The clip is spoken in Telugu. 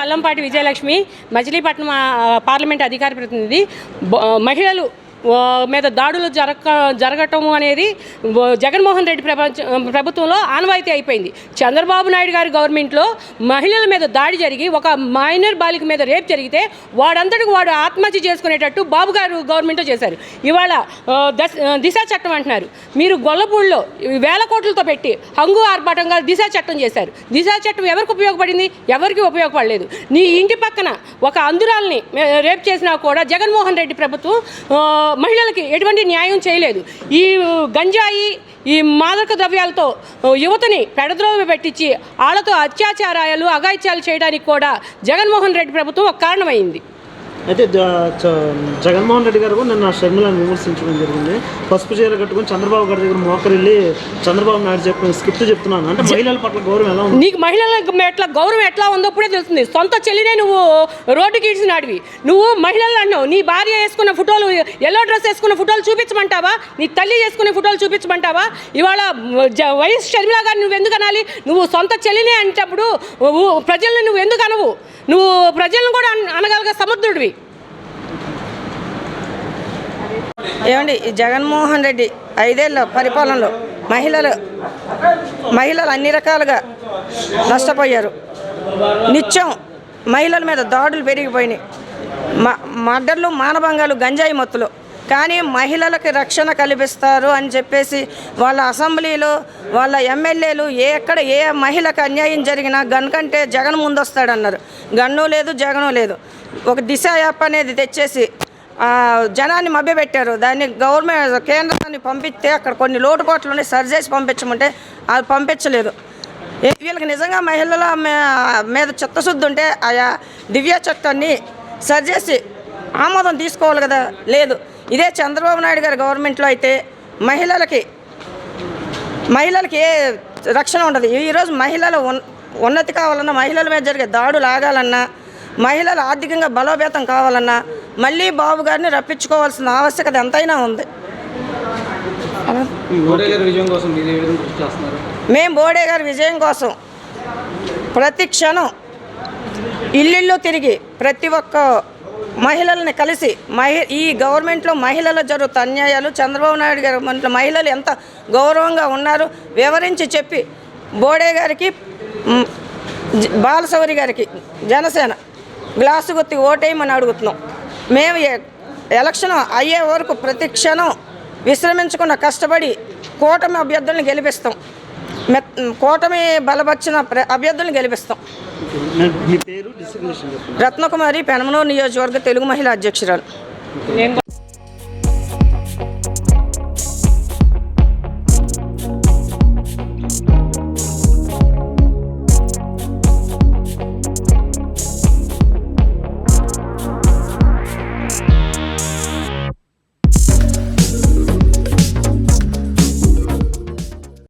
అల్లంపాటి విజయలక్ష్మి, మచిలీపట్నం పార్లమెంట్ అధికార ప్రతినిధి. మహిళలు మీద దాడులు జరగటం అనేది జగన్మోహన్ రెడ్డి ప్రభుత్వంలో ఆనవాయితీ అయిపోయింది. చంద్రబాబు నాయుడు గారి గవర్నమెంట్లో మహిళల మీద దాడి జరిగి ఒక మైనర్ బాలిక మీద రేప్ జరిగితే వాడంతటికి వాడు ఆత్మహత్య చేసుకునేటట్టు బాబు గారు గవర్నమెంట్లో చేశారు. ఇవాళ దిశ చట్టం అంటున్నారు. మీరు గొల్లపూడిలో వేల కోట్లతో పెట్టి హంగు ఆర్భాటంగా దిశ చట్టం చేశారు. దిశ చట్టం ఎవరికి ఉపయోగపడింది? ఎవరికి ఉపయోగపడలేదు. నీ ఇంటి పక్కన ఒక అందురాల్ని రేప్ చేసినా కూడా జగన్మోహన్ రెడ్డి ప్రభుత్వం మహిళలకి ఎటువంటి న్యాయం చేయలేదు. ఈ గంజాయి, ఈ మాదక ద్రవ్యాలతో యువతని పెడద్రోవ పెట్టించి వాళ్ళతో అత్యాచారాలు, అఘాయిత్యాలు చేయడానికి కూడా జగన్మోహన్ రెడ్డి ప్రభుత్వం ఒక కారణమైంది. అయితే జగన్మోహన్ రెడ్డి గారు నిన్న షర్మిలను విమర్శించడం జరిగింది. పసుపు చీర కట్టుకుని చంద్రబాబు గారి దగ్గర మోకరిల్లి చంద్రబాబు నాయుడు చెప్పిన స్క్రిప్ట్ చెప్తున్నాను అంటే మహిళల పట్ల గౌరవం ఎలా ఉంది? నీకు మహిళల ఎట్లా గౌరవం ఎట్లా ఉందో ఇప్పుడే తెలుస్తుంది. సొంత చెల్లినే నువ్వు రోడ్డుకి ఇడిచినాడివి. నువ్వు మహిళలు అన్నావు. నీ భార్య వేసుకున్న ఫోటోలు, ఎల్లో డ్రెస్ వేసుకున్న ఫోటోలు చూపించమంటావా? నీ తల్లి చేసుకునే ఫోటోలు చూపించమంటావా? ఇవాళ వైఎస్ షర్మిల గారిని నువ్వు ఎందుకు అనాలి? నువ్వు సొంత చెల్లినే అంటప్పుడు ప్రజలను నువ్వు ఎందుకు అనవు? నువ్వు ప్రజలను కూడా అనగలగ సమర్థుడివి. ఏమండి, ఈ జగన్మోహన్ రెడ్డి 5 ఏళ్ళ పరిపాలనలో మహిళలు అన్ని రకాలుగా నష్టపోయారు. నిత్యం మహిళల మీద దాడులు పెరిగిపోయినాయి. మర్డర్లు, మానభంగాలు, గంజాయి మత్తులు. కానీ మహిళలకు రక్షణ కల్పిస్తారు అని చెప్పేసి వాళ్ళ అసెంబ్లీలో వాళ్ళ ఎమ్మెల్యేలు ఎక్కడ ఏ మహిళకు అన్యాయం జరిగినా గన్ కంటే జగన్ ముందొస్తాడన్నారు. గన్ను లేదు, జగను లేదు. ఒక దిశ యాప్ అనేది తెచ్చేసి జనాన్ని మభ్యపెట్టారు. దాన్ని గవర్నమెంట్ కేంద్రాన్ని పంపిస్తే అక్కడ కొన్ని లోటుపాట్లు ఉన్నాయి, సరి చేసి పంపించమంటే అది పంపించలేదు. వీళ్ళకి నిజంగా మహిళల మీద చిత్తశుద్ధి ఉంటే ఆయా దివ్య చట్టాన్ని సరిచేసి ఆమోదం తీసుకోవాలి కదా. లేదు. ఇదే చంద్రబాబు నాయుడు గారి గవర్నమెంట్లో అయితే మహిళలకి ఏ రక్షణ ఉండదు. ఈరోజు మహిళల ఉన్నతి కావాలన్నా, మహిళల మీద జరిగే దాడులు ఆగాలన్నా, మహిళలు ఆర్థికంగా బలోపేతం కావాలన్నా మళ్ళీ బాబు గారిని రప్పించుకోవాల్సిన ఆవశ్యకత ఎంతైనా ఉంది. మేము బోడే గారి విజయం కోసం ప్రతి క్షణం ఇల్లు తిరిగి ప్రతి ఒక్క మహిళల్ని కలిసి ఈ గవర్నమెంట్లో మహిళలు జరుగుతున్న అన్యాయాలు, చంద్రబాబు నాయుడు గారి మహిళలు ఎంత గౌరవంగా ఉన్నారు వివరించి చెప్పి బోడే గారికి, బాలశౌరి గారికి జనసేన గ్లాసు గుర్తి ఓటేయమని అడుగుతున్నాం. మేము ఎలక్షన్ అయ్యే వరకు ప్రతి క్షణం విశ్రమించకుండా కష్టపడి కూటమి అభ్యర్థులను గెలిపిస్తాం. కూటమి బలపరిచిన అభ్యర్థులను గెలిపిస్తాం. మీ పేరు? రత్నకుమారి, పెనమలూరు నియోజకవర్గ తెలుగు మహిళా అధ్యక్షురాలు.